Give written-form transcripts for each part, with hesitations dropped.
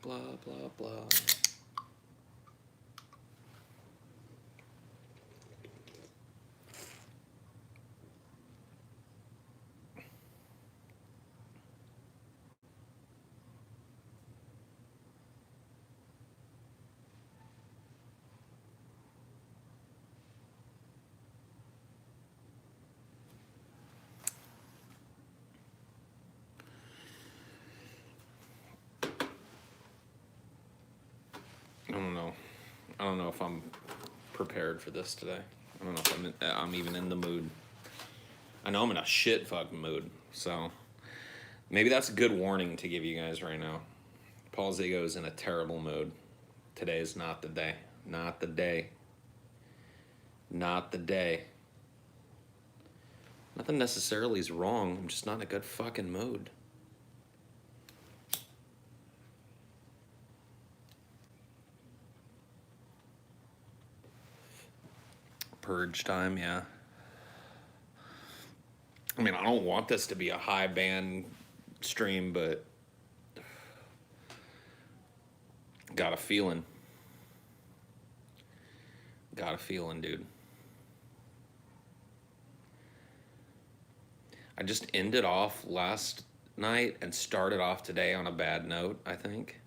blah, blah, blah. I don't know if I'm prepared for this today. I don't know if I'm even in the mood. I know I'm in a shit fucking mood, so maybe that's a good warning to give you guys right now. Paul Zigo is in a terrible mood. Today is not the day. Not the day. Not the day. Nothing necessarily is wrong. I'm just not in a good fucking mood. Purge time, yeah. I mean, I don't want this to be a high band stream, but got a feeling. Got a feeling, dude. I just ended off last night and started off today on a bad note, I think.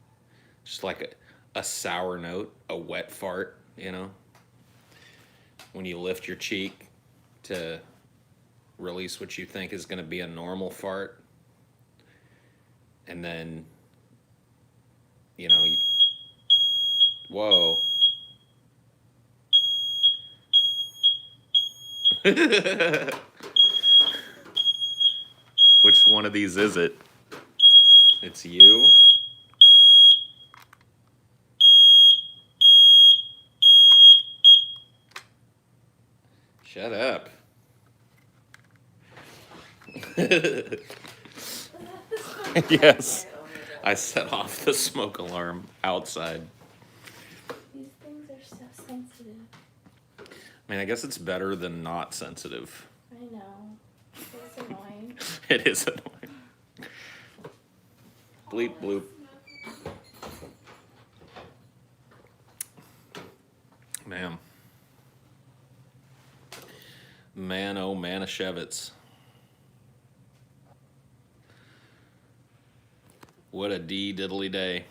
Just like a sour note, a wet fart, you know? When you lift your cheek to release what you think is going to be a normal fart. And then, you know, whoa. Which one of these is it? It's you. Shut up. Yes. I set off the smoke alarm outside. These things are so sensitive. I mean, I guess it's better than not sensitive. I know. It's annoying. It is annoying. Bleep bloop. Man. Man, oh Manischewitz. What a diddly day.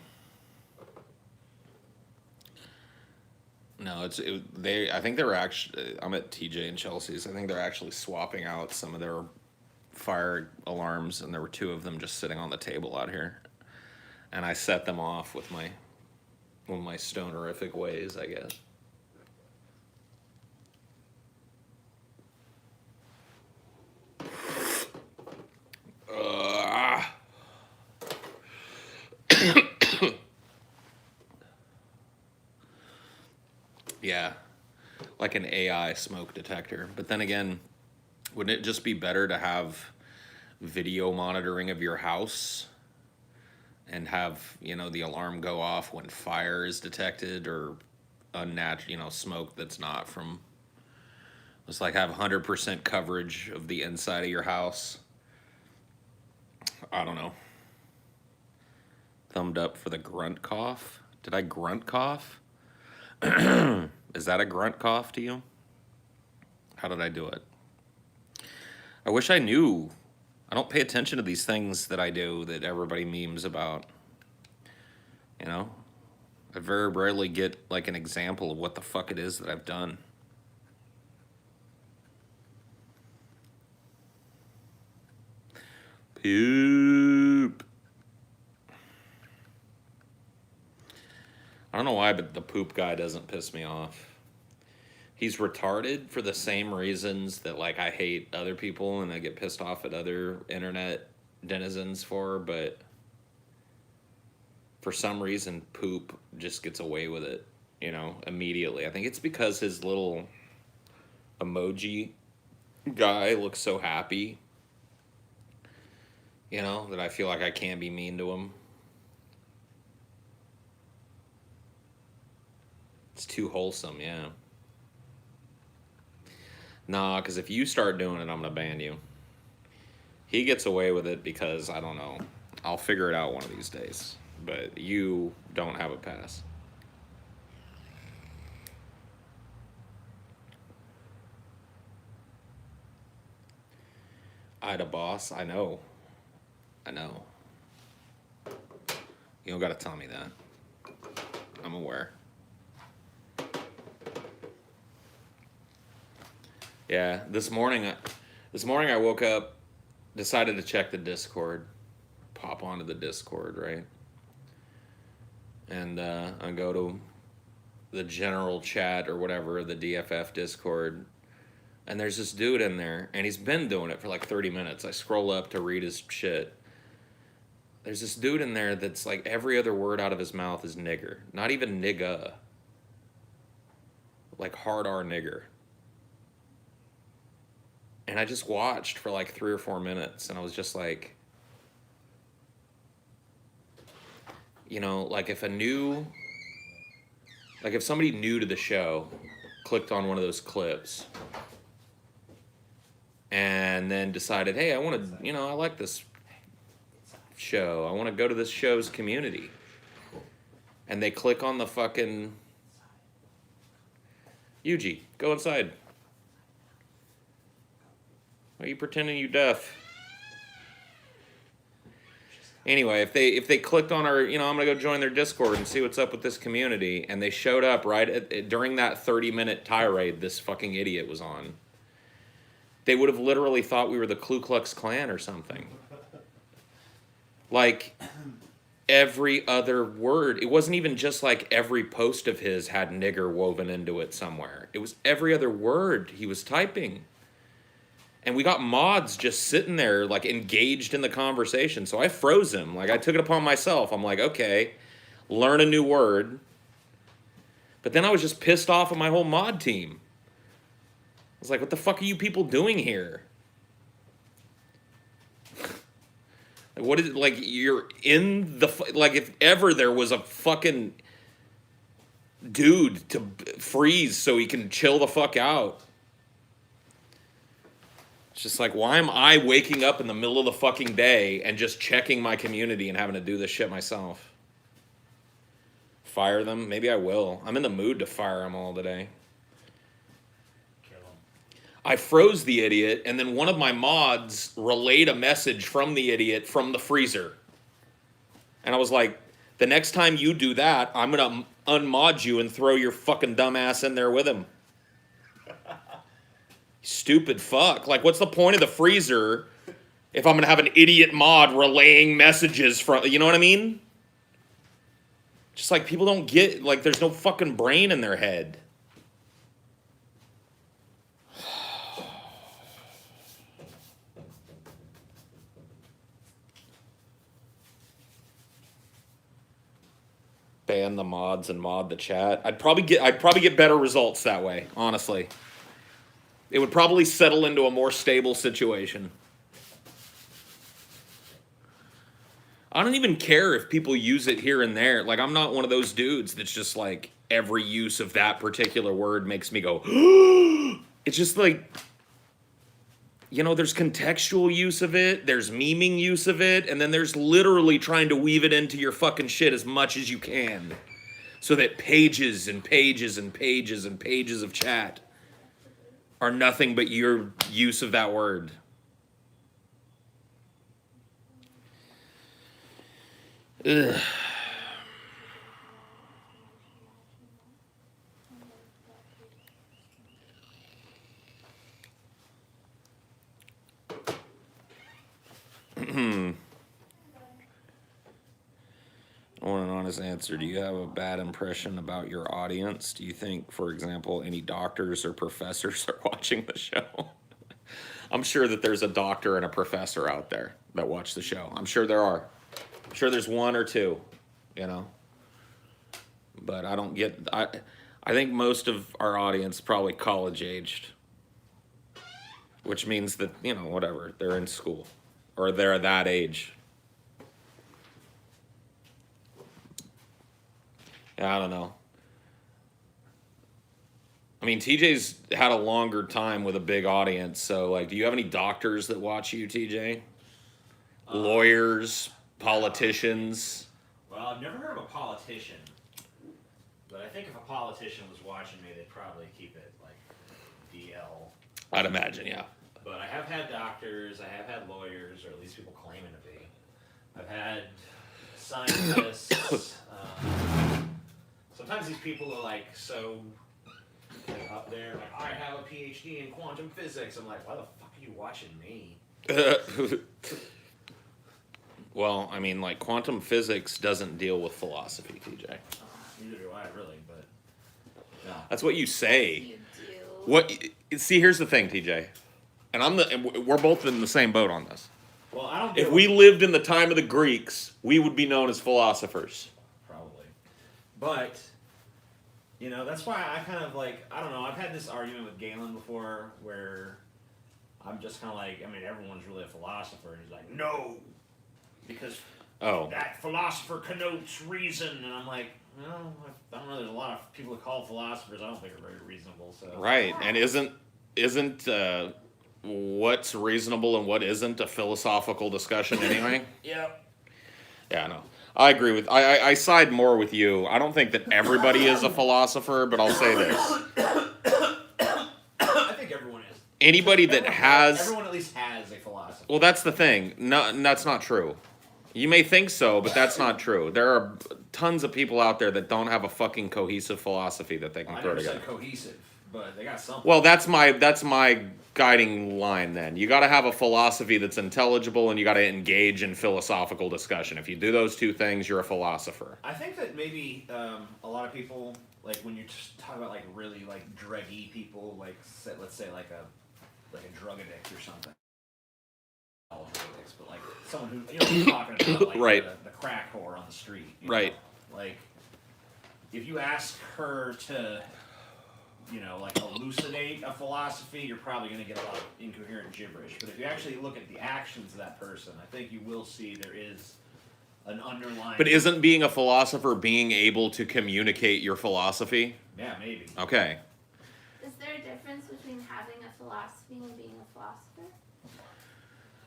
No, I think they're actually, I'm at TJ and Chelsea's. I think they're actually swapping out some of their fire alarms, and there were two of them just sitting on the table out here. And I set them off with one of my stonerific ways, I guess. Yeah, like an AI smoke detector. But then again, wouldn't it just be better to have video monitoring of your house and have, you know, the alarm go off when fire is detected or unnatural, you know, smoke that's not from, it's like have 100% coverage of the inside of your house. I don't know. Thumbed up for the grunt cough. Did I grunt cough? Is that a grunt cough to you? How did I do it? I wish I knew. I don't pay attention to these things that I do that everybody memes about. You know? I very rarely get like an example of what the fuck it is that I've done. Poop. I don't know why, but the poop guy doesn't piss me off. He's retarded for the same reasons that, like, I hate other people and I get pissed off at other internet denizens for, but for some reason, poop just gets away with it, you know, immediately. I think it's because his little emoji guy looks so happy, you know, that I feel like I can't be mean to him. It's too wholesome, yeah. Nah, because if you start doing it, I'm going to ban you. He gets away with it because, I don't know, I'll figure it out one of these days. but you don't have a pass. Ida boss, I know. You don't gotta tell me that. I'm aware. Yeah, this morning I woke up, decided to check the Discord, pop onto the Discord, right? And I go to the general chat or whatever, the DFF Discord, and there's this dude in there, and he's been doing it for like 30 minutes. I scroll up to read his shit. There's this dude in there that's like every other word out of his mouth is nigger. Not even nigga. Like hard R nigger. And I just watched for like 3 or 4 minutes, and I was just like, you know, like if somebody new to the show clicked on one of those clips and then decided, hey, I want to, you know, I like this show. I want to go to this show's community. And they click on the fucking Bougie, go inside. Why are you pretending you deaf? Anyway, if they clicked on our, you know, I'm gonna go join their Discord and see what's up with this community, and they showed up during that 30-minute tirade this fucking idiot was on, they would have literally thought we were the Ku Klux Klan or something. Like, every other word, it wasn't even just like every post of his had nigger woven into it somewhere. It was every other word he was typing. And we got mods just sitting there, like, engaged in the conversation. So I froze him. Like, I took it upon myself. I'm like, okay, learn a new word. But then I was just pissed off at my whole mod team. I was like, what the fuck are you people doing here? Like, what is it? Like, you're in the... Like, if ever there was a fucking dude to freeze so he can chill the fuck out. It's just like, why am I waking up in the middle of the fucking day and just checking my community and having to do this shit myself? Fire them? Maybe I will. I'm in the mood to fire them all today. Kill them. I froze the idiot, and then one of my mods relayed a message from the idiot from the freezer. And I was like, the next time you do that, I'm going to unmod you and throw your fucking dumb ass in there with him. Stupid fuck. Like, what's the point of the freezer if I'm going to have an idiot mod relaying messages from, you know what I mean? Just like, people don't get, like, there's no fucking brain in their head. Ban the mods and mod the chat. I'd probably get better results that way, honestly. It would probably settle into a more stable situation. I don't even care if people use it here and there. Like, I'm not one of those dudes that's just like, every use of that particular word makes me go, it's just like, you know, there's contextual use of it, there's memeing use of it, and then there's literally trying to weave it into your fucking shit as much as you can. So that pages and pages and pages and pages of chat are nothing but your use of that word. Ugh. I want an honest answer. Do you have a bad impression about your audience? Do you think, for example, any doctors or professors are watching the show? I'm sure that there's a doctor and a professor out there that watch the show. I'm sure there are. I'm sure there's one or two, you know. But I don't get... I think most of our audience is probably college-aged. Which means that, you know, whatever, they're in school. Or they're that age. Yeah, I don't know. I mean, TJ's had a longer time with a big audience, so, like, do you have any doctors that watch you, TJ? Lawyers, politicians? Well, I've never heard of a politician, but I think if a politician was watching me, they'd probably keep it like DL. I'd imagine, yeah. But I have had doctors, I have had lawyers, or at least people claiming to be. I've had scientists. Sometimes these people are like so like, up there, like I have a PhD in quantum physics. I'm like, why the fuck are you watching me? Well, I mean, like, quantum physics doesn't deal with philosophy, TJ. Neither do I really, but no. That's what you say. You do. What? See, here's the thing, TJ, and we're both in the same boat on this. Well, I don't. If we lived in the time of the Greeks, we would be known as philosophers. Probably, but you know that's why I kind of like I don't know. I've had this argument with Galen before where I'm just kind of like I mean everyone's really a philosopher, and he's like no, because that philosopher connotes reason, and I'm like. No, I don't know. There's a lot of people that call philosophers. I don't think are very reasonable. So Right, and isn't what's reasonable and what isn't a philosophical discussion anyway? Yep. Yeah, no. I agree with I side more with you. I don't think that everybody is a philosopher, but I'll say this. I think everyone is. Anybody that has Everyone at least has a philosophy. Well, that's the thing. No, that's not true. You may think so, but that's not true. There are tons of people out there that don't have a fucking cohesive philosophy that they can I throw never together. said cohesive, but they got something. Well, that's my guiding line then. You got to have a philosophy that's intelligible and you got to engage in philosophical discussion. If you do those two things, you're a philosopher. I think that maybe a lot of people, like when you just talk about like really like druggy people, like let's say like a drug addict or something. All drug addicts, but like someone who you know what I'm talking about, like Right. the crack whore on the street. You Right. know? Like if you ask her to, you know, like elucidate a philosophy, you're probably going to get a lot of incoherent gibberish. But if you actually look at the actions of that person, I think you will see there is an underlying. But isn't being a philosopher being able to communicate your philosophy? Yeah, maybe. Okay. Is there a difference between having a philosophy and being a philosopher?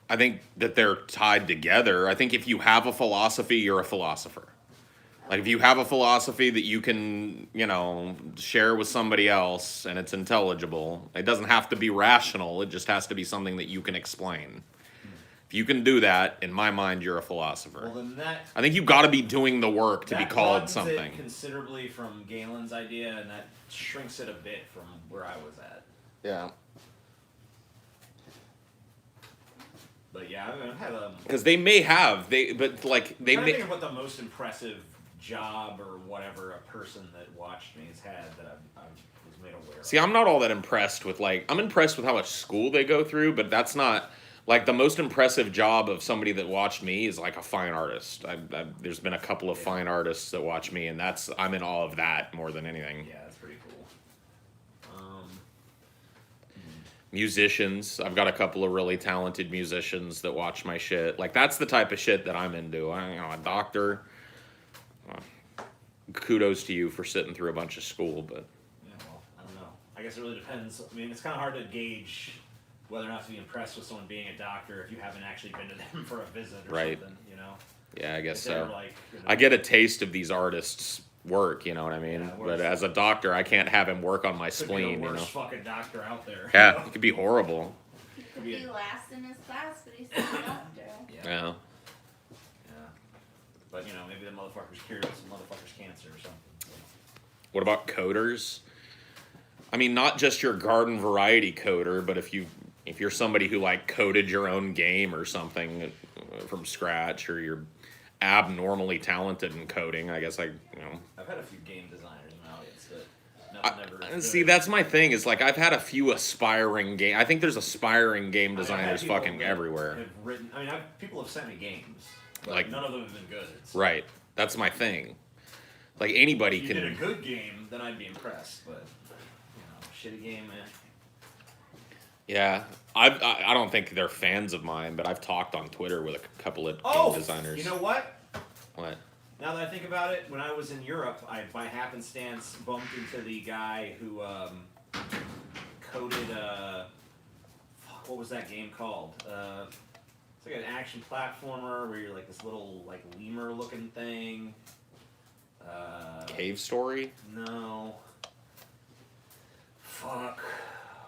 I think that they're tied together. I think if you have a philosophy, you're a philosopher. Like if you have a philosophy that you can, you know, share with somebody else and it's intelligible, it doesn't have to be rational. It just has to be something that you can explain. If you can do that, in my mind, you're a philosopher. Well, then that. I think you've got to be doing the work to be called broadens something. it considerably from Galen's idea, and that shrinks it a bit from where I was at. Yeah. But yeah, I've had a. Because they may have I'm trying to think of what the most impressive job or whatever a person that watched me has had that I was made aware of. See, I'm not all that impressed with, like, I'm impressed with how much school they go through, but that's not, like, the most impressive job of somebody that watched me is, like, a fine artist. There's been a couple of fine artists that watch me, and I'm in awe of that more than anything. Yeah, that's pretty cool. Musicians, I've got a couple of really talented musicians that watch my shit. Like, that's the type of shit that I'm into. A doctor, kudos to you for sitting through a bunch of school, but... Yeah, well, I don't know. I guess it really depends. I mean, it's kind of hard to gauge whether or not to be impressed with someone being a doctor if you haven't actually been to them for a visit or something, you know? Yeah, I guess If they're so. like, you know, I get a taste of these artists' work, you know what I mean? Yeah, But as a doctor, I can't have him work on my could be spleen, the you worst know? fucking doctor out there. Yeah, it could be horrible. He could be be a- last in his class, but he's still a doctor. Yeah. Yeah. But, you know, maybe the motherfucker's cured some motherfucker's cancer or something. So. What about coders? I mean, not just your garden variety coder, but if you're somebody who like coded your own game or something from scratch, or you're abnormally talented in coding, I guess I've had a few game designers in my audience, but nothing ever. is see, good. that's my thing. Is like I've had a few aspiring game. I think there's aspiring game I mean, I've had designers people fucking that everywhere. Have written, I mean, people have sent me games, but Like- none of them have been good. So Right. That's my thing. Like anybody if you can. did a good game, then I'd be impressed. But shitty game, man. Yeah, I don't think they're fans of mine, but I've talked on Twitter with a couple of game designers. You know what? What? Now that I think about it, when I was in Europe, I by happenstance bumped into the guy who coded. Fuck, what was that game called? It's like an action platformer where you're like this little like lemur looking thing. Cave Story? No. Fuck.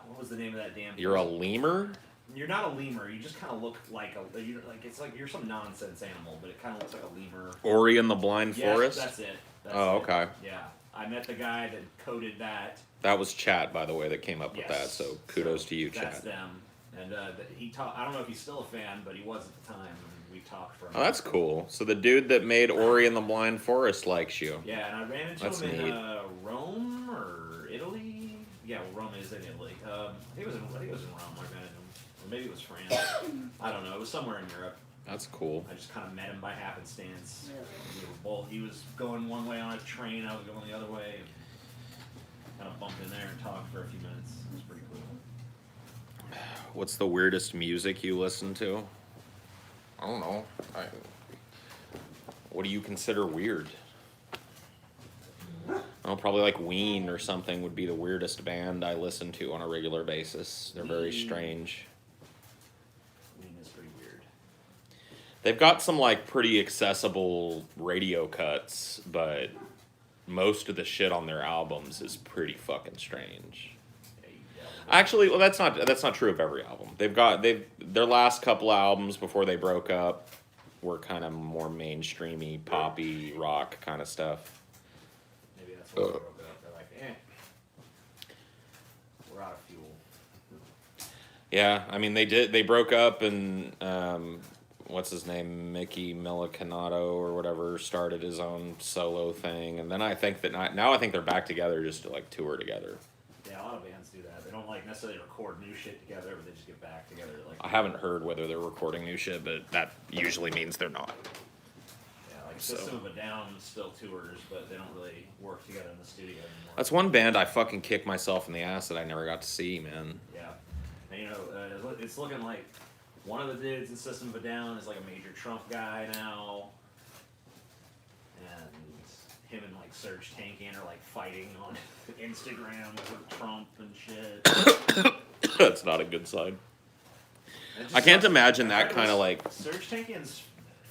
What was the name of that damn? You're a lemur? You're not a lemur. You just kind of look like a. You're, like it's like you're some nonsense animal, but it kind of looks like a lemur. Ori and the Blind Forest? That's it. That's Oh, it. okay. Yeah, I met the guy that coded that. That was Chat, by the way, that came up with that. Yes. So kudos to you, That's Chat. them. And he talked. I don't know if he's still a fan, but he was at the time. And we talked for a Oh, that's cool. So the dude that made Ori and the Blind Forest likes you. Yeah, and I ran into That's him neat. in Rome or Italy. Yeah, Rome is in Italy. I think it was in Rome. I ran into him, or maybe it was France. I don't know. It was somewhere in Europe. That's cool. I just kind of met him by happenstance. We were both. He was going one way on a train. I was going the other way. And kind of bumped in there and talked for a few minutes. It was pretty cool. What's the weirdest music you listen to? I don't know. What do you consider weird? Oh, probably like Ween or something would be the weirdest band I listen to on a regular basis. They're very Ween. strange. Ween is pretty weird. They've got some like pretty accessible radio cuts, but most of the shit on their albums is pretty fucking strange. Actually, well, that's not true of every album. Their last couple albums before they broke up were kind of more mainstreamy, poppy, rock kind of stuff. Maybe that's why they broke it up. They're like, we're out of fuel. Yeah, I mean they broke up and what's his name, Mickey Melicanato or whatever, started his own solo thing, and then I think they're back together just to like tour together. Yeah, a lot of bands do that. They don't like necessarily record new shit together, but they just get back together. Like I haven't heard whether they're recording new shit, but that usually means they're not. yeah, like So. System of a Down still tours, but they don't really work together in the studio anymore. That's one band I fucking kick myself in the ass that I never got to see, man. Yeah, and it's looking like one of the dudes in System of a Down is like a major Trump guy now, and him and like Serge Tankian are like fighting on Instagram with Trump and shit. That's not a good sign. And it just I can't sucks. imagine I that heard kind of like. Serge Tankian's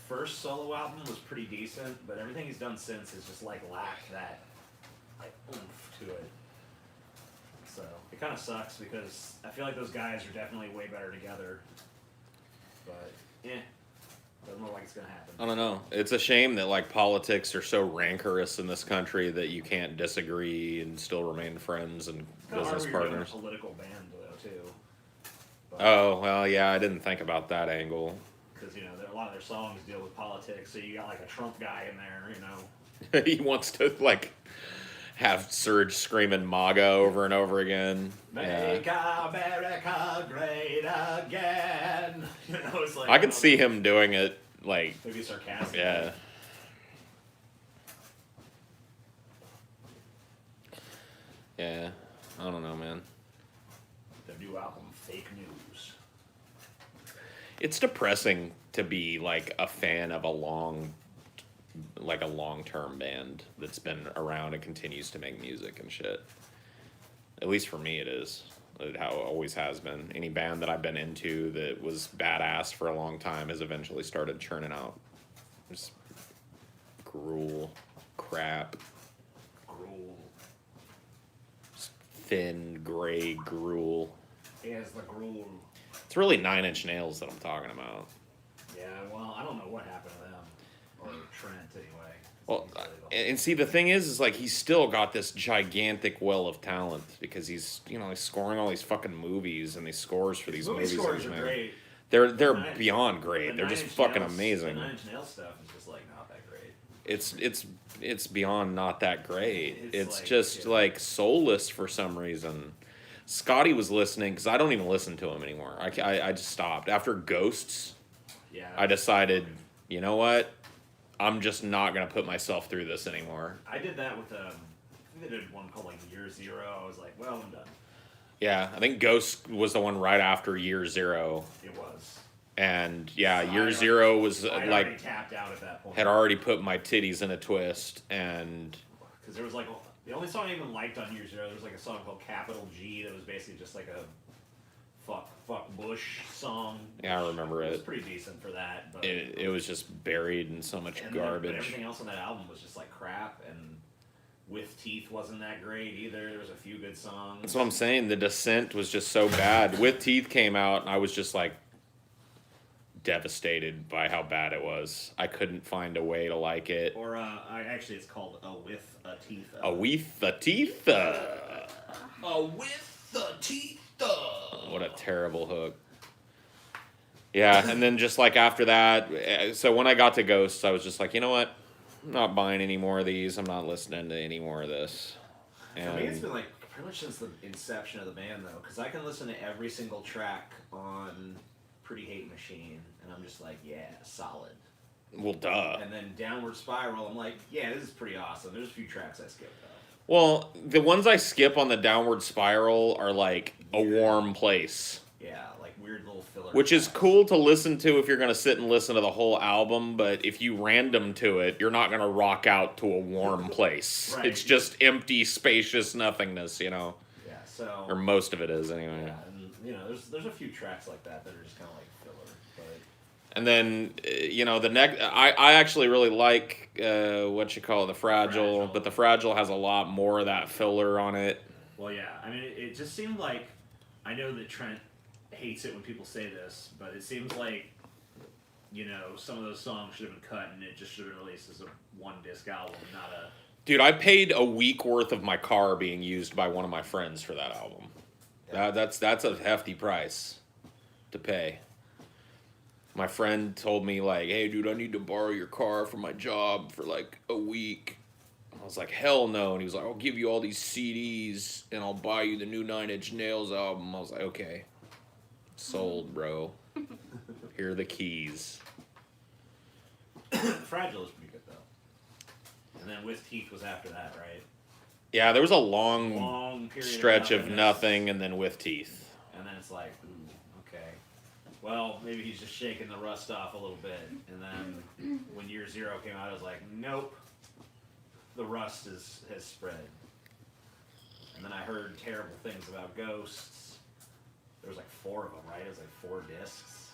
first solo album was pretty decent, but everything he's done since has just like lacked that like oomph to it. So it kind of sucks because I feel like those guys are definitely way better together. But doesn't look like it's gonna happen. I don't know. It's a shame that like politics are so rancorous in this country that you can't disagree and still remain friends and Kinda hard business when you're doing a partners. political band though too. Oh well, yeah, I didn't think about that angle. Because a lot of their songs deal with politics, so you got like a Trump guy in there, He wants to like have Serge screaming MAGA over and over again. Make America great again. It's like I could see him doing it like maybe sarcastic. yeah. Yeah, I don't know, man. Their new album, Fake News. It's depressing to be like a fan of a long-term band that's been around and continues to make music and shit. At least for me, it is. How it always has been. Any band that I've been into that was badass for a long time has eventually started churning out just gruel, crap, Gruel. just thin, gray gruel. He has the gruel. It's really 9 Inch Nails that I'm talking about. Yeah, well, I don't know what happened to them. Or Trent, anyway. Well, and see, the thing is like he's still got this gigantic well of talent because he's scoring all these fucking movies and these scores for these Movie movies. scores that are he's made. great. They're Nine- beyond great. The They're Nine just Inch fucking Nails- amazing. The 9 Inch Nails stuff is just like not that great. It's beyond not that great. It's like, just like soulless for some reason. Scotty was listening because I don't even listen to him anymore. I just stopped after Ghosts. Yeah. I decided, you know what? I'm just not gonna put myself through this anymore. I did that with I think they did one called like Year Zero. I was like, well, I'm done. Yeah, I think Ghost was the one right after Year Zero. It was. And yeah, So Year I- Zero was I already like tapped out at that point. had already put my titties in a twist, and Because there was like the only song I even liked on Year Zero. There was like a song called Capital G that was basically just like a fuck Bush song. Yeah, I remember It was it. pretty decent for that, but It was just buried in so much but garbage. everything else on that album was just like crap, and With Teeth wasn't that great either. There was a few good songs. That's what I'm saying. The Descent was just so bad. With Teeth came out, and I was just like devastated by how bad it was. I couldn't find a way to like it. Or actually, it's called A With a Teeth. A With the Teeth. A With the Teeth. What a terrible hook. Yeah, and then just like after that, so when I got to Ghosts, I was just like, you know what? I'm not buying any more of these. I'm not listening to any more of this. For me, it's been like pretty much since the inception of the band, though, because I can listen to every single track on Pretty Hate Machine, and I'm just like, yeah, solid. Well, duh. And then Downward Spiral, I'm like, yeah, this is pretty awesome. There's a few tracks I skipped, though. Well, the ones I skip on the Downward Spiral are like A Warm Place. Yeah, like weird little filler. Which is tracks. cool to listen to if you're going to sit and listen to the whole album, but if you random to it, you're not going to rock out to A Warm Place. Right. It's just empty, spacious nothingness, you know? Yeah, so. Or most of it is, anyway. Yeah, and you know, there's a few tracks like that are just kind of like filler, but. And then, you know, the next... I actually really like, what you call it, the Fragile, but the Fragile has a lot more of that filler on it. Well, yeah, I mean, it just seemed like, I know that Trent hates it when people say this, but it seems like, you know, some of those songs should have been cut and it just should have been released as a one-disc album, not a... Dude, I paid a week worth of my car being used by one of my friends for that album. Yeah. That's a hefty price to pay. My friend told me, like, hey, dude, I need to borrow your car for my job for, like, a week. I was like, hell no. And he was like, I'll give you all these CDs and I'll buy you the new Nine Inch Nails album. I was like, okay. Sold, bro. Here are the keys. Fragile is pretty good, though. And then With Teeth was after that, right? Yeah, there was a long Period stretch of nothingness. nothing and then With Teeth. And then it's like, ooh, okay. Well, maybe he's just shaking the rust off a little bit. And then when Year Zero came out, I was like, nope. The rust has spread. And then I heard terrible things about Ghosts. There was like 4 of them, right? It was like 4 discs.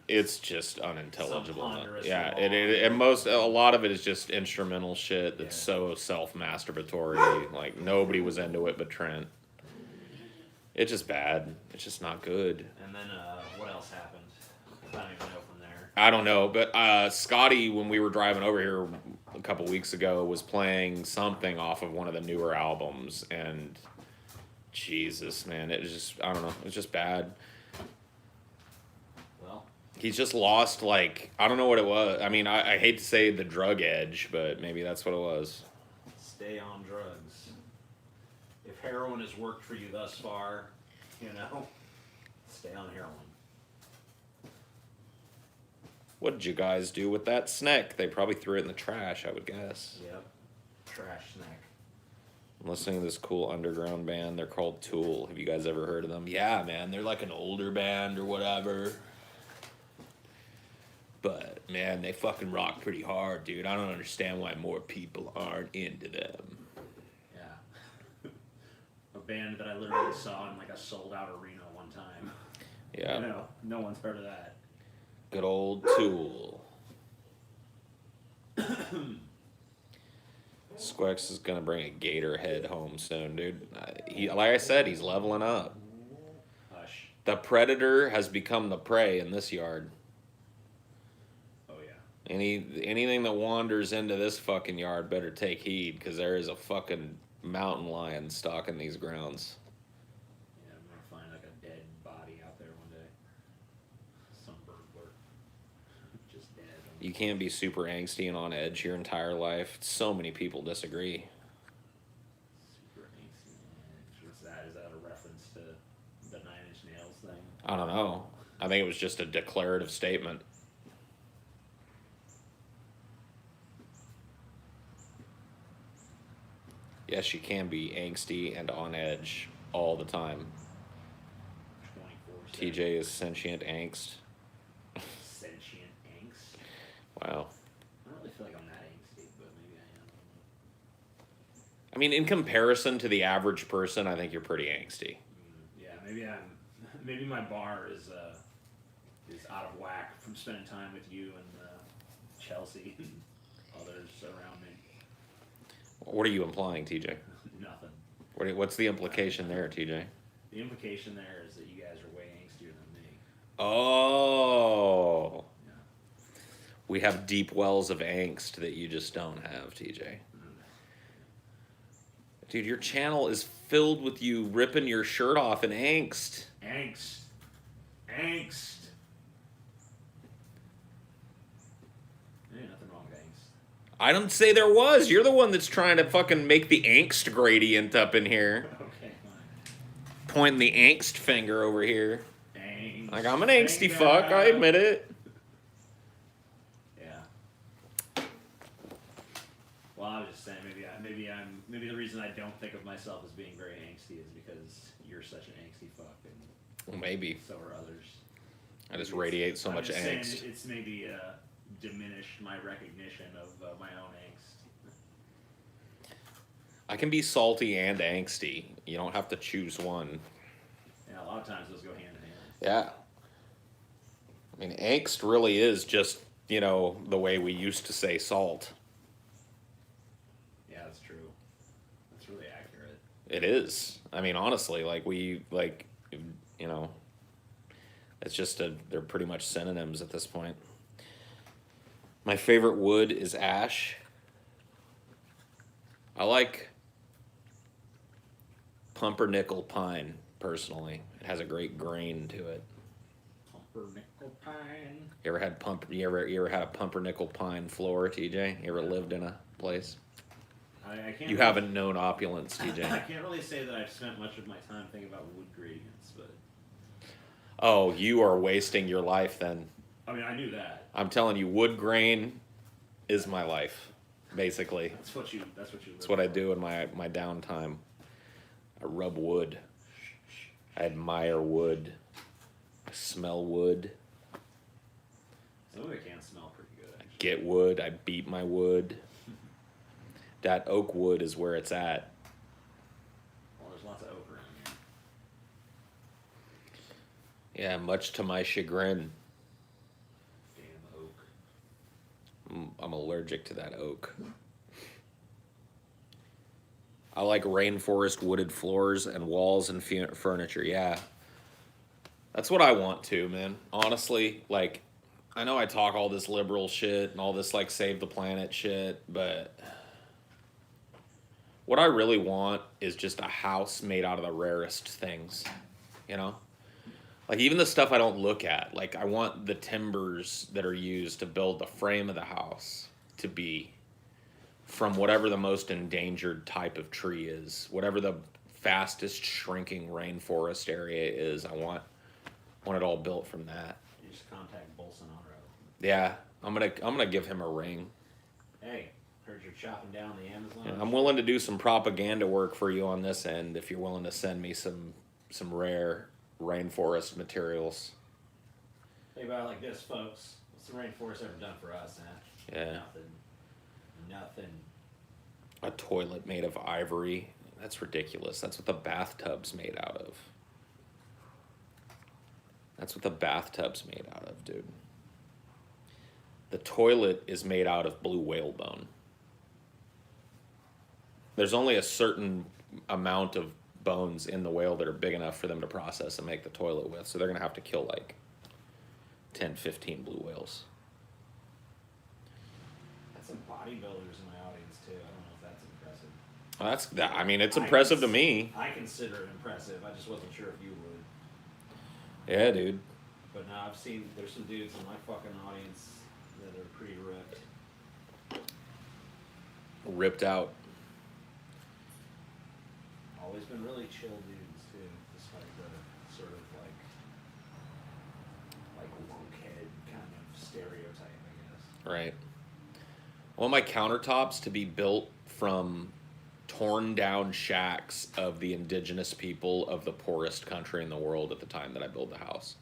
It's just unintelligible. Some ponderous Yeah, long- a lot of it is just instrumental shit that's Yeah. so self-masturbatory. Like nobody was into it but Trent. It's just bad. It's just not good. And then what else happened? I don't even know from there. I don't know, but Scotty, when we were driving over here a couple weeks ago, was playing something off of one of the newer albums, and Jesus, man, it was just, I don't know, it's just bad. Well, He's just lost, like, I don't know what it was. I mean, I hate to say the drug edge, but maybe that's what it was. stay on drugs. If heroin has worked for you thus far, you know, stay on heroin. What did you guys do with that snack? They probably threw it in the trash, I would guess. Yep. Trash snack. I'm listening to this cool underground band. They're called Tool. Have you guys ever heard of them? Yeah, man. They're like an older band or whatever. But, man, they fucking rock pretty hard, dude. I don't understand why more people aren't into them. Yeah. A band that I literally saw in like a sold out arena one time. Yeah. You know, no one's heard of that. Good old Tool. Squex is gonna bring a gator head home soon, dude. Like I said, he's leveling up. Hush. The predator has become the prey in this yard. Oh yeah. Anything that wanders into this fucking yard better take heed, because there is a fucking mountain lion stalking these grounds. Yeah, I'm gonna find like a dead body out there one day. Some burglar. Just dead. You can't be super angsty and on edge your entire life. So many people disagree. Super angsty. What's that? Is that a reference to the Nine Inch Nails thing? I don't know. I think it was just a declarative statement. Yes, you can be angsty and on edge all the time. 24/7. TJ is sentient angst. Sentient angst. Wow. I don't really feel like I'm that angsty, but maybe I am. I mean, in comparison to the average person, I think you're pretty angsty. Yeah, maybe my bar is out of whack from spending time with you and Chelsea and others around me. What are you implying, TJ? Nothing. What's the implication there, TJ? The implication there is that you guys are way angstier than me. Oh. Yeah. We have deep wells of angst that you just don't have, TJ. Dude, your channel is filled with you ripping your shirt off in angst. Angst. There ain't nothing wrong with angst. I don't say there was. You're the one that's trying to fucking make the angst gradient up in here. Okay, fine. Pointing the angst finger over here. Angst. Like, I'm an angsty fuck, I admit it. Yeah. Well, I was just saying, maybe the reason I don't think of myself as being very angsty is because you're such an angsty fuck, and Well, maybe. so are others. I just radiate so I'm much just saying angst. it's maybe diminished my recognition of my own angst. I can be salty and angsty. You don't have to choose one. Yeah, a lot of times those go hand in hand. Yeah. I mean, angst really is just, the way we used to say salt. Yeah, that's true. That's really accurate. It is. I mean, honestly, it's just they're pretty much synonyms at this point. My favorite wood is ash. I like pumpernickel pine, personally. It has a great grain to it. Pumpernickel pine. You ever had a pumpernickel pine floor, TJ? You ever lived in a place? I can't. You haven't known opulence, I TJ. can't really say that I've spent much of my time thinking about wood gradients, but Oh, you are wasting your life then. I mean, I knew that. I'm telling you, wood grain is my life, basically. That's what you. That's what I do in my downtime. I rub wood. I admire wood. I smell wood. Some of it can smell pretty good. I get wood. I beat my wood. That oak wood is where it's at. Well, there's lots of oak around here. Yeah, much to my chagrin. Damn oak. I'm allergic to that oak. I like rainforest wooded floors and walls and furniture. Yeah. That's what I want to, man. Honestly, I know I talk all this liberal shit and all this save the planet shit, but what I really want is just a house made out of the rarest things, even the stuff I don't look at. I want the timbers that are used to build the frame of the house to be from whatever the most endangered type of tree is, whatever the fastest shrinking rainforest area is. I want it all built from that. You just contact Bolsonaro. Yeah, I'm gonna give him a ring. Hey, heard you're chopping down the Amazon. Yeah, I'm willing to do some propaganda work for you on this end if you're willing to send me some rare rainforest materials. Think about it like this, folks. What's the rainforest ever done for us, huh? Yeah. Nothing. A toilet made of ivory. That's ridiculous. That's what the bathtub's made out of. That's what the bathtub's made out of, dude. The toilet is made out of blue whale bone. There's only a certain amount of bones in the whale that are big enough for them to process and make the toilet with, so they're going to have to kill 10, 15 blue whales. That's some bodybuilders in my audience, too. I don't know if that's impressive. Well, it's impressive to me. I consider it impressive. I just wasn't sure if you would. Yeah, dude. But now there's some dudes in my fucking audience that are pretty ripped. Ripped out. Always been really chill dudes, too, despite the sort of like lunkhead kind of stereotype, I guess. Right. I want my countertops to be built from torn down shacks of the indigenous people of the poorest country in the world at the time that I build the house.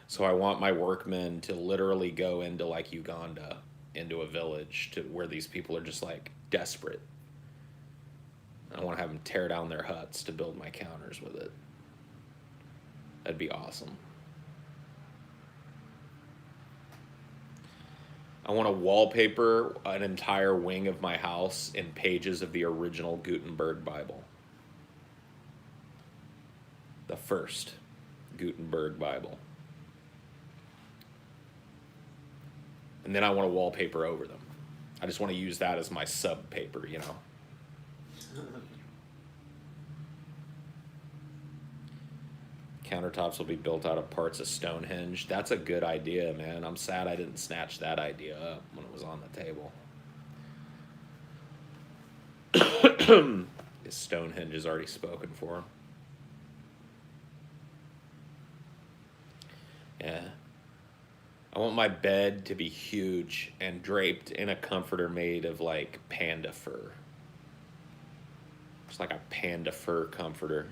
So I want my workmen to literally go into Uganda, into a village to where these people are just desperate. I want to have them tear down their huts to build my counters with it. That'd be awesome. I want to wallpaper an entire wing of my house in pages of the original Gutenberg Bible. The first Gutenberg Bible. And then I want to wallpaper over them. I just want to use that as my sub paper, you know. Countertops will be built out of parts of Stonehenge. That's a good idea, man. I'm sad I didn't snatch that idea up when it was on the table. This Stonehenge is already spoken for. Yeah. I want my bed to be huge and draped in a comforter made of like panda fur. It's like a panda fur comforter.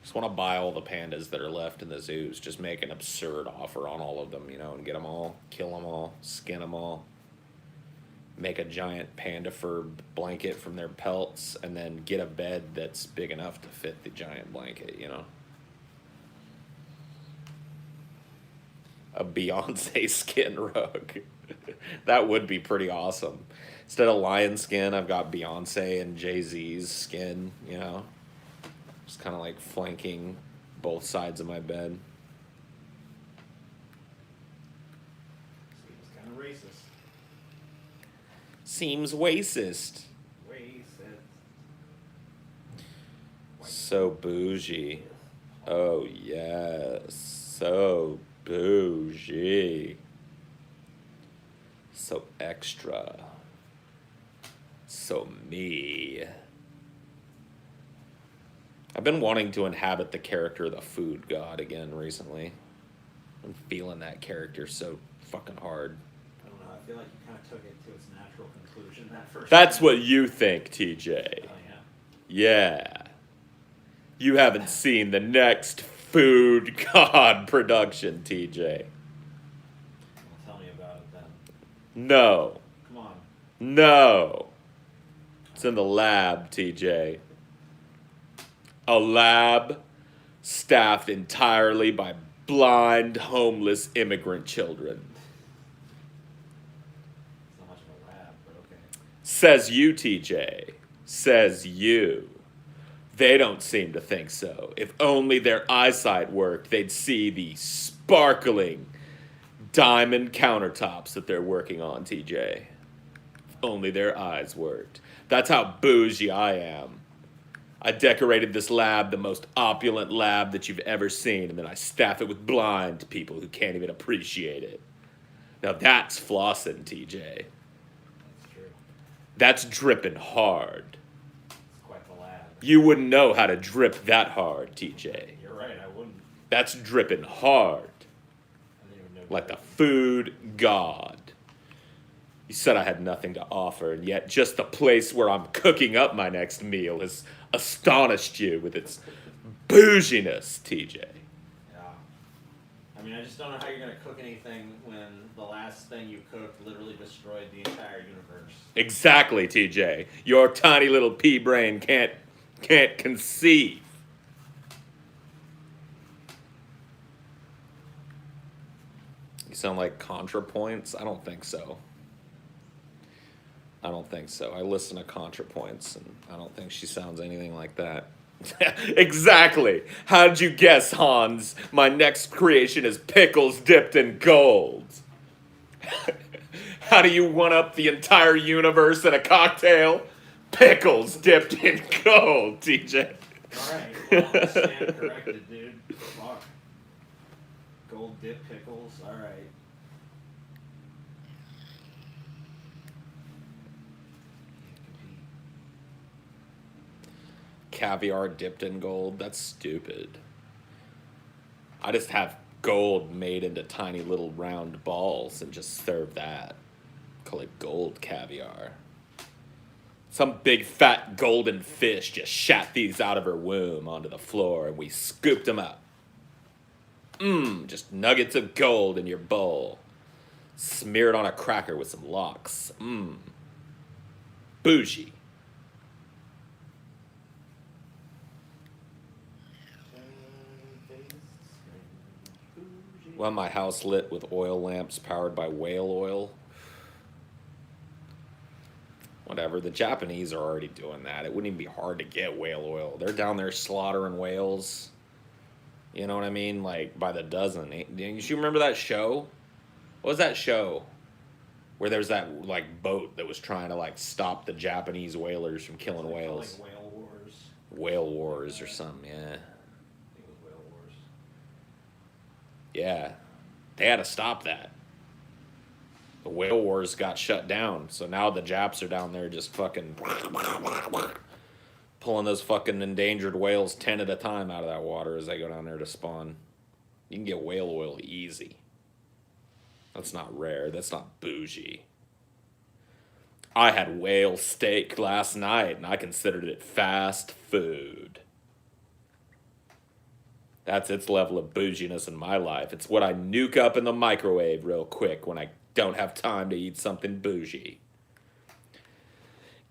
Just want to buy all the pandas that are left in the zoos. Just make an absurd offer on all of them, you know, and get them all, kill them all, skin them all. Make a giant panda fur blanket from their pelts, and then get a bed that's big enough to fit the giant blanket, you know. A Beyonce skin rug. That would be pretty awesome. Instead of lion skin, I've got Beyonce and Jay-Z's skin, you know. Just kind of like flanking both sides of my bed. Seems kind of racist. Seems racist. Racist. So bougie. Oh, yes. So bougie. So extra. So me. I've been wanting to inhabit the character of the food god again recently. I'm feeling that character so fucking hard. I don't know. I feel like you kind of took it to its natural conclusion that first. That's time. what you think, TJ. Oh, yeah. Yeah. You haven't seen the next food god production, TJ. Well, tell me about it then. No. Come on. No. It's in the lab, TJ. A lab staffed entirely by blind, homeless immigrant children. It's not much of a lab, but okay. Says you, TJ. Says you. They don't seem to think so. If only their eyesight worked, they'd see the sparkling diamond countertops that they're working on, TJ. If only their eyes worked. That's how bougie I am. I decorated this lab, the most opulent lab that you've ever seen, and then I staff it with blind people who can't even appreciate it. Now that's flossing, TJ. That's true. That's dripping hard. It's quite the lab. You wouldn't know how to drip that hard, TJ. You're right, I wouldn't. That's dripping hard. I didn't even know. Like the food god. You said I had nothing to offer, and yet just the place where I'm cooking up my next meal has astonished you with its bouginess, TJ. Yeah. I mean, I just don't know how you're going to cook anything when the last thing you cooked literally destroyed the entire universe. Exactly, TJ. Your tiny little pea brain can't conceive. You sound like ContraPoints? I don't think so. I don't think so. I listen to ContraPoints, and I don't think she sounds anything like that. Exactly. How'd you guess, Hans? My next creation is pickles dipped in gold. How do you one-up the entire universe in a cocktail? Pickles dipped in gold, TJ. Alright, well, stand corrected, dude. Fuck. Gold dip pickles, alright. Caviar dipped in gold? That's stupid. I just have gold made into tiny little round balls and just serve that. Call it gold caviar. Some big fat golden fish just shat these out of her womb onto the floor and we scooped them up. Just nuggets of gold in your bowl. Smeared on a cracker with some lox. Bougie. Want my house lit with oil lamps powered by whale oil? Whatever. The Japanese are already doing that. It wouldn't even be hard to get whale oil. They're down there slaughtering whales. You know what I mean? Like by the dozen. You remember that show? What was that show? Where there's that like boat that was trying to like stop the Japanese whalers from killing whales. Like Whale Wars. Whale Wars or something, yeah. I think it was Whale Wars. Yeah. They had to stop that. The Whale Wars got shut down, so now the Japs are down there just fucking pulling those fucking endangered whales 10 at a time out of that water as they go down there to spawn. You can get whale oil easy. That's not rare. That's not bougie. I had whale steak last night, and I considered it fast food. That's its level of bouginess in my life. It's what I nuke up in the microwave real quick when I don't have time to eat something bougie.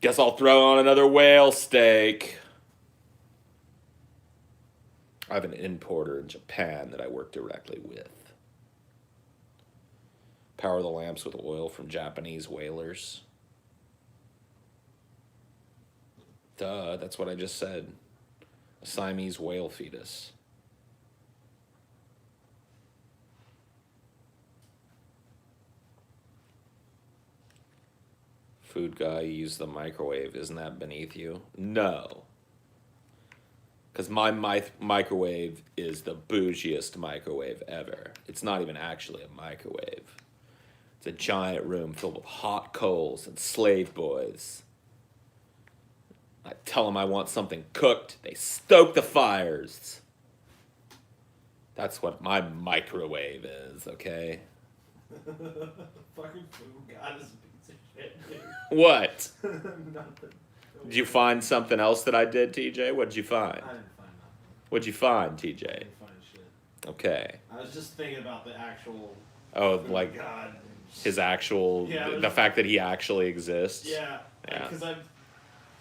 Guess I'll throw on another whale steak. I have an importer in Japan that I work directly with. Power the lamps with oil from Japanese whalers. Duh, that's what I just said. A Siamese whale fetus. Food guy, use the microwave. Isn't that beneath you? No. Because my microwave is the bougiest microwave ever. It's not even actually a microwave. It's a giant room filled with hot coals and slave boys. I tell them I want something cooked. They stoke the fires. That's what my microwave is, okay? Fucking food god is a piece of shit, dude. What? Nothing. Did you find something else that I did, TJ? What'd you find? I didn't find nothing. What'd you find, I TJ? didn't find shit. Okay. I was just thinking about the actual Oh, food like god. his actual, Yeah, the fact that he actually exists. Yeah. Yeah. Because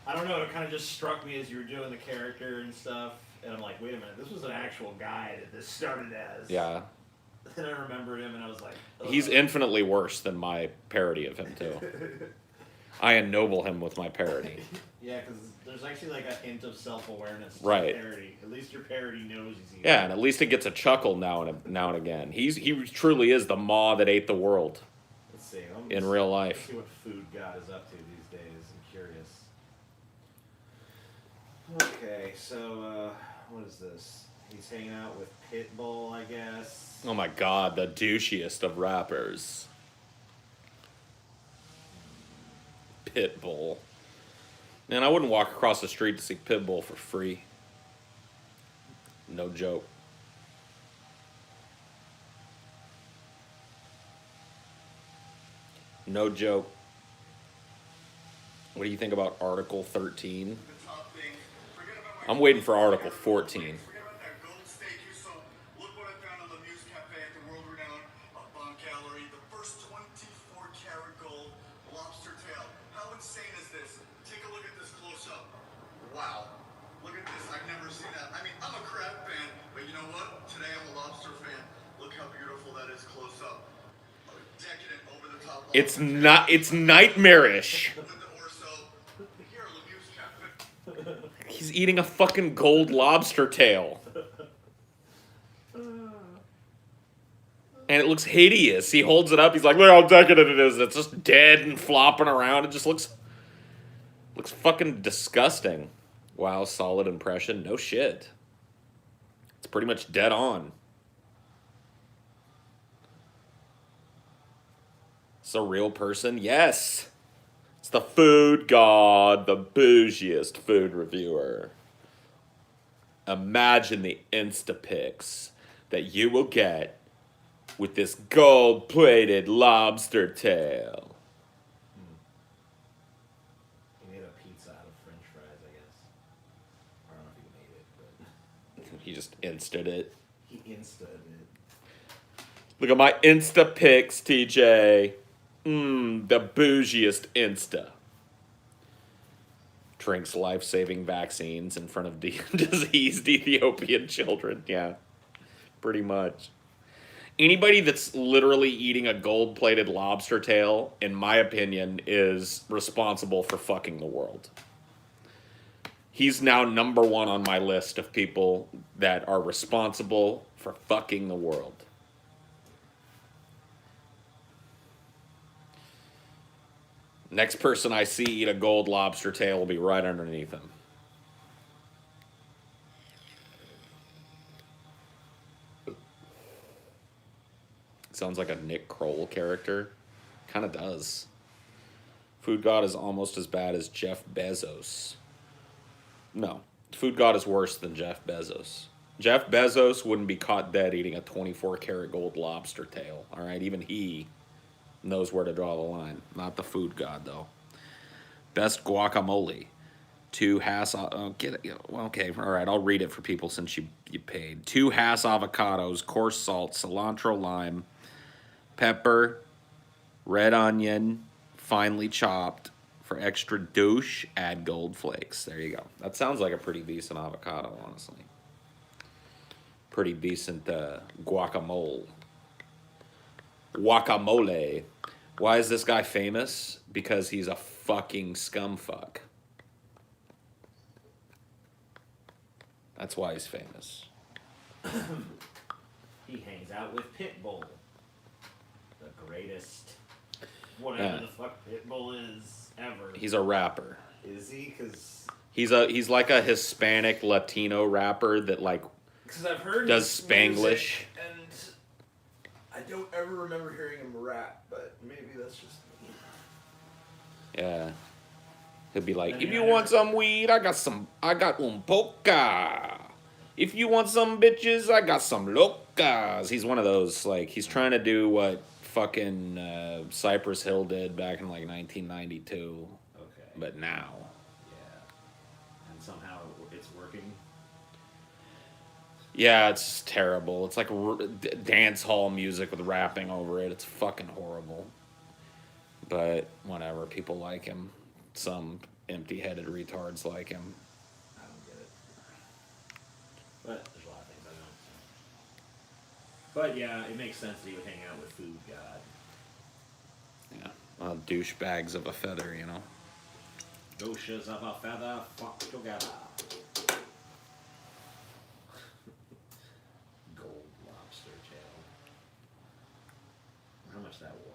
I don't know, it kind of just struck me as you were doing the character and stuff. And I'm like, wait a minute, this was an actual guy that this started as. Yeah. Then I remembered him and I was like, ugh. He's infinitely worse than my parody of him, too. I ennoble him with my parody. Yeah, because there's actually like a hint of self-awareness to Right. parody. At least your parody knows he's evil. Yeah, and at least it gets a chuckle now and again. He truly is the maw that ate the world Let's see. in real Let's life. see what Food God is up to these days. I'm curious. Okay, so what is this? He's hanging out with Pitbull, I guess. Oh my god, the douchiest of rappers. Pitbull. Man, I wouldn't walk across the street to see Pitbull for free. No joke. No joke. What do you think about Article 13? I'm waiting for Article 14. Forget about that gold steak you sold. Look what I found on the Muse Cafe at the world-renowned Bon Gallery. The first 24-karat gold lobster tail. How insane is this? Take a look at this close-up. Wow. Look at this. I've never seen that. I mean, I'm a crab fan, but you know what? Today I'm a lobster fan. Look how beautiful that is close-up. A decadent, over-the-top lobster It's not. It's nightmarish. with the orso. Here at the Muse Cafe. He's eating a fucking gold lobster tail. And it looks hideous. He holds it up. He's like, look how decadent it is. It's just dead and flopping around. It just looks fucking disgusting. Wow, solid impression. No shit. It's pretty much dead on. It's a real person? Yes. It's the food god, the bougiest food reviewer. Imagine the Instapics that you will get with this gold-plated lobster tail. He made a pizza out of French fries, I guess. I don't know if he made it, but He just insted it. he insta'd it. Look at my Instapics, TJ. The bougiest Insta. Drinks life-saving vaccines in front of diseased Ethiopian children. Yeah, pretty much. Anybody that's literally eating a gold-plated lobster tail, in my opinion, is responsible for fucking the world. He's now number one on my list of people that are responsible for fucking the world. Next person I see eat a gold lobster tail will be right underneath him. Sounds like a Nick Kroll character. Kind of does. Food God is almost as bad as Jeff Bezos. No, Food God is worse than Jeff Bezos. Jeff Bezos wouldn't be caught dead eating a 24-karat gold lobster tail. All right, even he knows where to draw the line. Not the Food God, though. Best guacamole. 2 Hass... okay, all right, I'll read it for people since you paid. 2 Hass avocados, coarse salt, cilantro, lime, pepper, red onion, finely chopped. For extra douche, add gold flakes. There you go. That sounds like a pretty decent avocado, honestly. Pretty decent guacamole. Guacamole. Why is this guy famous? Because he's a fucking scumfuck. That's why he's famous. He hangs out with Pitbull. The greatest, whatever the fuck Pitbull is ever. He's a rapper. Is he? Because he's like a Hispanic Latino rapper that like I've heard does his Spanglish. music, and I don't ever remember hearing him rap, but maybe that's just me. Yeah. He'll be like, And if yeah, you I want some weed, I got un poca. If you want some bitches, I got some locas. He's one of those, like, he's trying to do what fucking Cypress Hill did back in, like, 1992. Okay. But now. Yeah. And somehow it's working. Yeah, it's terrible. It's like dance hall music with rapping over it. It's fucking horrible. But whatever, people like him. Some empty-headed retards like him. I don't get it. But there's a lot of things I don't. But yeah, it makes sense that he would hang out with Food God. Yeah, douchebags of a feather, you know. Douches of a feather, fuck together. Gold lobster tail. How much that was.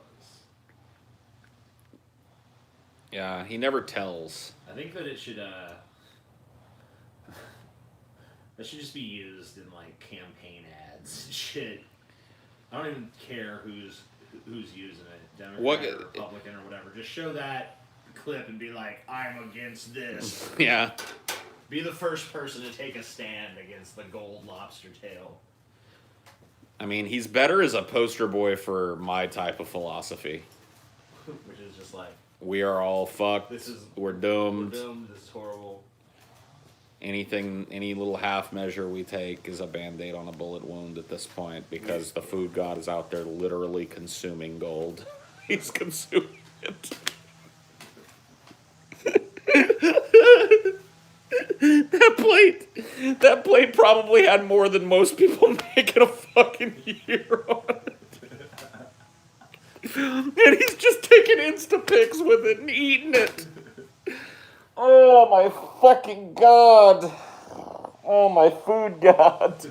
Yeah, he never tells. I think that it should that should just be used in like campaign ads and shit. I don't even care who's using it, Democrat or Republican or whatever. Just show that clip and be like, I'm against this. Yeah. Be the first person to take a stand against the gold lobster tail. I mean, he's better as a poster boy for my type of philosophy. Which is just like, We are all fucked. We're doomed. We're doomed. This is horrible. Any little half measure we take is a band-aid on a bullet wound at this point because the Food God is out there literally consuming gold. He's consuming it. That plate probably had more than most people make in a fucking year on it. And he's just taking Instapics with it and eating it. Oh my fucking God. Oh my Food God.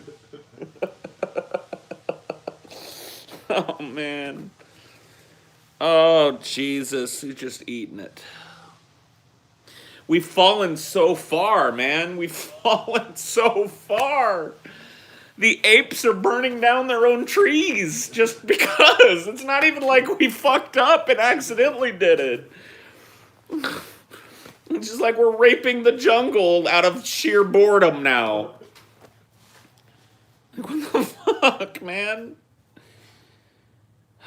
Oh man. Oh Jesus, he's just eating it. We've fallen so far, man. We've fallen so far. The apes are burning down their own trees just because. It's not even like we fucked up and accidentally did it. It's just like we're raping the jungle out of sheer boredom now. Like, what the fuck, man?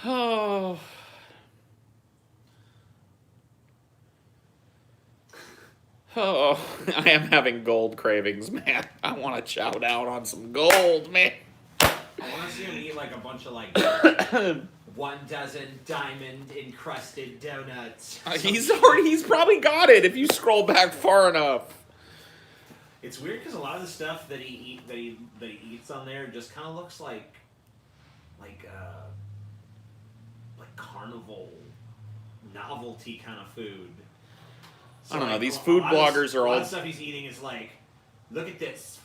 Oh. Oh, I am having gold cravings, man. I want to chow down on some gold, man. I want to see him eat like a bunch of like 12 diamond encrusted donuts. He's probably got it if you scroll back far enough. It's weird because a lot of the stuff that he eats on there just kind of looks like like carnival novelty kind of food. So I don't know. like, These a food lot of bloggers are a lot all. of stuff he's eating is like, look at this,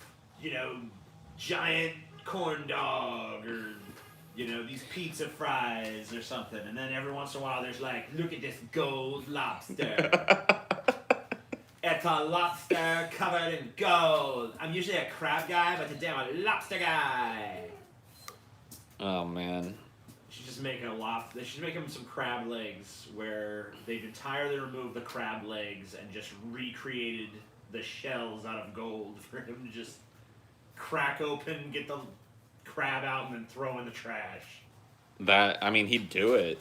giant corn dog, or these pizza fries or something. And then every once in a while, there's like, look at this gold lobster. It's a lobster covered in gold. I'm usually a crab guy, but today I'm a lobster guy. Oh man. She's just making a lobster. She's making some crab legs where they've entirely removed the crab legs and just recreated the shells out of gold for him to just crack open, get the crab out, and then throw in the trash. He'd do it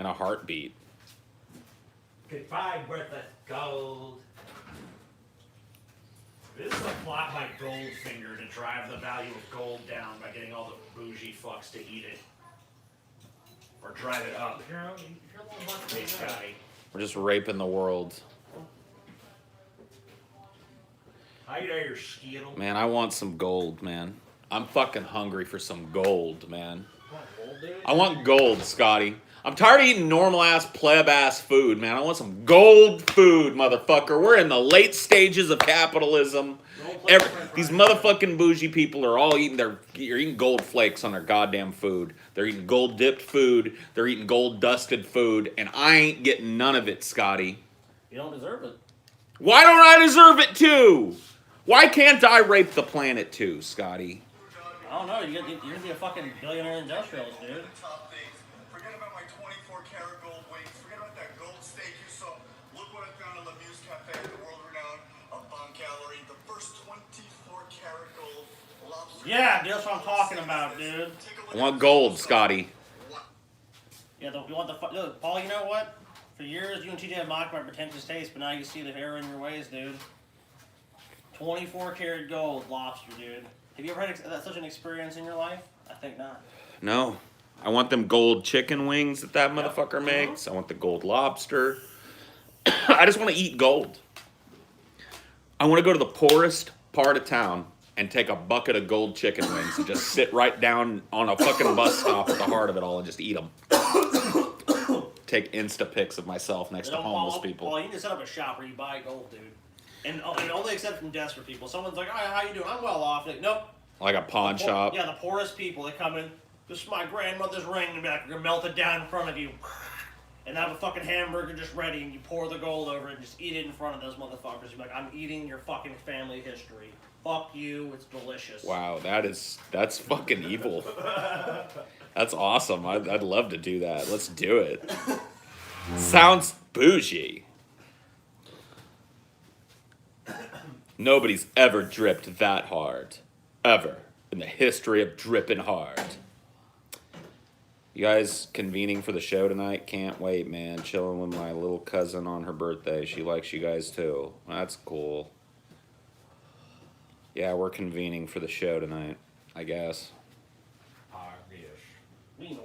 in a heartbeat. Goodbye, worthless gold. This is a plot by Goldfinger to drive the value of gold down by getting all the bougie fucks to eat it. Or drive it up. Hey, Scotty. We're just raping the world. Hi there, Skittle. Man, I want some gold, man. I'm fucking hungry for some gold, man. I want gold, Scotty. I'm tired of eating normal-ass, pleb-ass food, man. I want some gold food, motherfucker. We're in the late stages of capitalism. These motherfucking bougie people are all you're eating gold flakes on their goddamn food. They're eating gold-dipped food. They're eating gold-dusted food. And I ain't getting none of it, Scotty. You don't deserve it. Why don't I deserve it, too? Why can't I rape the planet, too, Scotty? I don't know. You're gonna be a fucking billionaire industrialist, dude. Top things. Forget about my 24 karat gold wings. Forget about that gold steak you saw. Look what I found in Lemieux's Cafe at the world-renowned Bougie Gallery. The first 24 karat gold lobster. Yeah, dude, that's what I'm talking about, dude. I want gold, Scotty. Yeah, you want the look, Paul. You know what? For years, you and TJ have mocked my pretentious taste, but now you see the error in your ways, dude. 24 karat gold lobster, dude. Have you ever had such an experience in your life? I think not. No. I want them gold chicken wings that motherfucker makes. I want the gold lobster. I just want to eat gold. I want to go to the poorest part of town and take a bucket of gold chicken wings and just sit right down on a fucking bus stop at the heart of it all and just eat them. Take Insta pics of myself next to homeless people. Paul, you need to set up a shop where you buy gold, dude. And only accept from desperate people. Someone's like, "Hi, how you doing? I'm well off." Like, nope. Like a pawn shop. Yeah, the poorest people. They come in. This is my grandmother's ring, and they're gonna melt it down in front of you, and have a fucking hamburger just ready, and you pour the gold over it, and just eat it in front of those motherfuckers. You're like, "I'm eating your fucking family history. Fuck you. It's delicious." Wow, that's fucking evil. That's awesome. I'd love to do that. Let's do it. Sounds bougie. Nobody's ever dripped that hard. Ever. In the history of dripping hard. You guys convening for the show tonight? Can't wait, man. Chilling with my little cousin on her birthday. She likes you guys too. That's cool. Yeah, we're convening for the show tonight, I guess. Yes. Meanwhile.